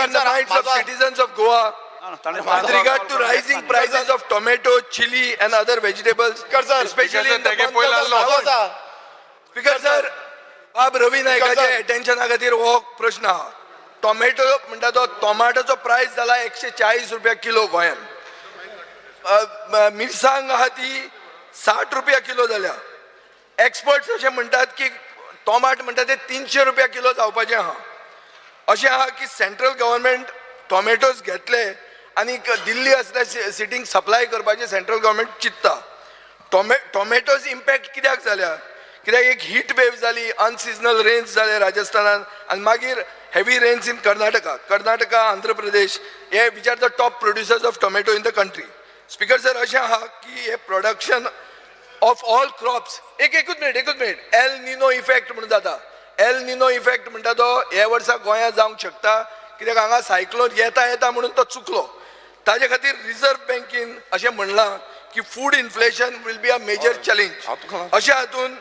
in the minds of citizens of Goa with regard to rising prices of tomato, chili and other vegetables, especially in the month of August. Speaker sir, बाब रवी नायकाचे अटेन्शना खातीर हो प्रश्न आहा. Tomato म्हणटा तो टोमाटोचो प्रायस जाला 140 रुपया किलो गोंयांत. मिरसांग आहा ती 60 रुपया किलो जाल्या. एक्सपर्ट्स अशें म्हणटात की टोमाट म्हणटा ते 300 रुपया किलो जावपाचें आहा. अशें आहा की सेंट्रल गव्हर्नमेंट टोमॅटोज घेतले आनी दिल्ली असल्या सिटींग सप्लाय करपाचें सेंट्रल गव्हर्नमेंट चिंतता. टोमॅटोज इम्पॅक्ट कित्याक जाल्या? कित्याक एक हीट वेव जाली, अनसिजनल रेन्स जाले राजस्थानात आनी मागीर heavy rains in Karnataka Andhra Pradesh हे which are the top producers of tomato in the country. Speaker sir अशें आहा की हे प्रोडक्शन ऑफ ऑल क्रॉप्स एकूच मिनिट एल निनो इफेक्ट म्हणून जाता. एल निनो इफेक्ट म्हणटा तो हे वर्सा गोंयांत जावंक शकता कित्याक हांगा सायक्लोन येता म्हणून तो चुकलो. ताजे खातीर रिझर्व बँकेन अशें म्हणलां की food inflation will be a major challenge. अशा हातून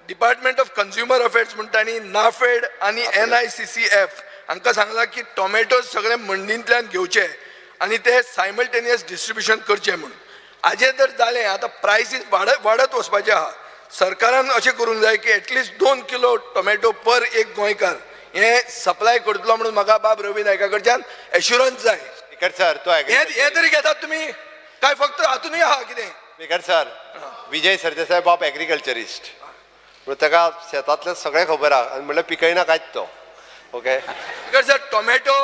डिपार्टमेंट ऑफ कंज्युमर अफेर्स म्हणटानी नाफेड आनी NICCF हांकां सांगलां की टोमॅटोज सगळे मंडींतल्यान घेवचे आनी ते सायमल्टेनियस डिस्ट्रिब्युशन करचें म्हणून. हाजें जर जालें आतां प्रायसीस वाडत वचपाचें आहा. सरकारान अशें करूंक जाय की एटलिस्ट 2 किलो टोमॅटो पर एक गोंयकार हे सप्लाय करतलो म्हणून म्हाका बाब रवी नायका कडच्यान एश्युरन्स जाय. स्पीकर सर तो हे तरी घेतात तुमी काय फक्त हातूनय आहा कितें? स्पीकर सर विजय सरदेसाय बाब एग्रीकल्चरिस्ट पूण ताका शेतांतलें सगळें खबर आहा आनी म्हणल्यार पिकयना कांयच तो. ओके स्पीकर सर टोमॅटो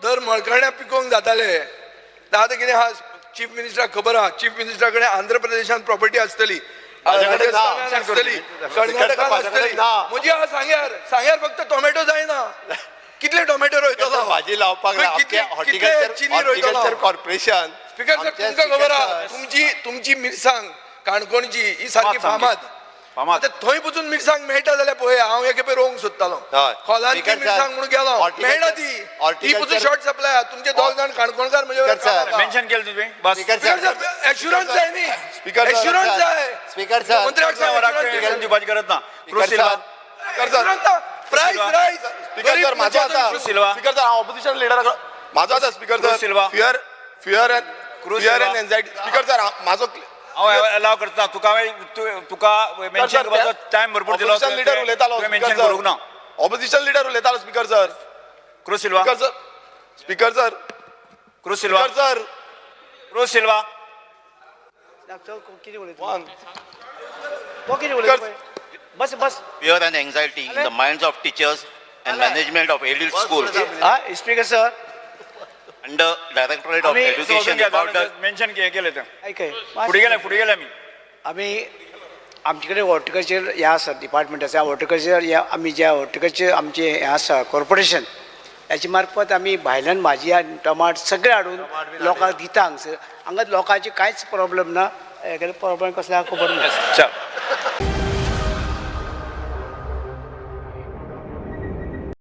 दर मळकर्ण्या पिकोवंक जाताले आतां कितें आहा चीफ मिनिस्टराक खबर आहा. चीफ मिनिस्टरा कडेन आंध्र प्रदेशांत प्रॉपर्टी आसतली, राजस्थानात आसतली, कर्नाटकात आसतली. म्हजी आहा सांग्यार फक्त टोमॅटो जायना. कितले टोमॅटो रोयतलो? भाजी लावपाक हॉर्टिकल्चर कॉर्पोरेशन. स्पीकर सर तुमकां खबर आहा तुमची मिरसांग काणकोणची ही सारकी फामाद. आता थंय वचून मिरसांग मेळटा जाल्यार पळय हांव एक खेपे रोवंक सोदतालो. खोलांतली मिरसांग म्हणून गेलो मेळना ती वचून शॉर्ट सप्लाय आहा. तुमचे 2 जाण काणकोणकार म्हणजे मेन्शन केलं तुमी बस. एश्युरन्स जाय न्ही. एश्युरन्स जाय. स्पीकर सर मंत्र्याक दिवपाची गरज ना. प्राइस रायज. स्पीकर सर माझो आसा. स्पीकर सर हांव ऑपोजिशन लिडर माझो आसा. Speaker sir fear end anxiety. Speaker sir माझो अलाव करता तुका मेन्शन करपाचो टायम भरपूर दिलो. ऑपोजिशन लिडर उलयतालो. मेन्शन करूंक ना. ऑपोजिशन लिडर उलयतालो. Speaker sir cruise Silva. Speaker sir cruise Silva. Sir cruise Silva. Bus fear and anxiety in the minds of teachers and management of elite schools. Speaker sir Under Directorate of Education about the mention केले ते ऐक पुढे गेले आम्ही. आम्ही आमच्याकडे horticulture हे आसा डिपार्टमेंट आसा. हॉर्टिकल्चर हे आमी जे हॉर्टिकल्चर आमचे हे आसा कॉर्पोरेशन याची मार्फत आमी भायल्यान भाजी आनी टमाट सगळे हाडून लोकांक दिता. हांगा लोकांचे कांयच प्रॉब्लेम ना. प्रॉब्लेम कसले खबर ना.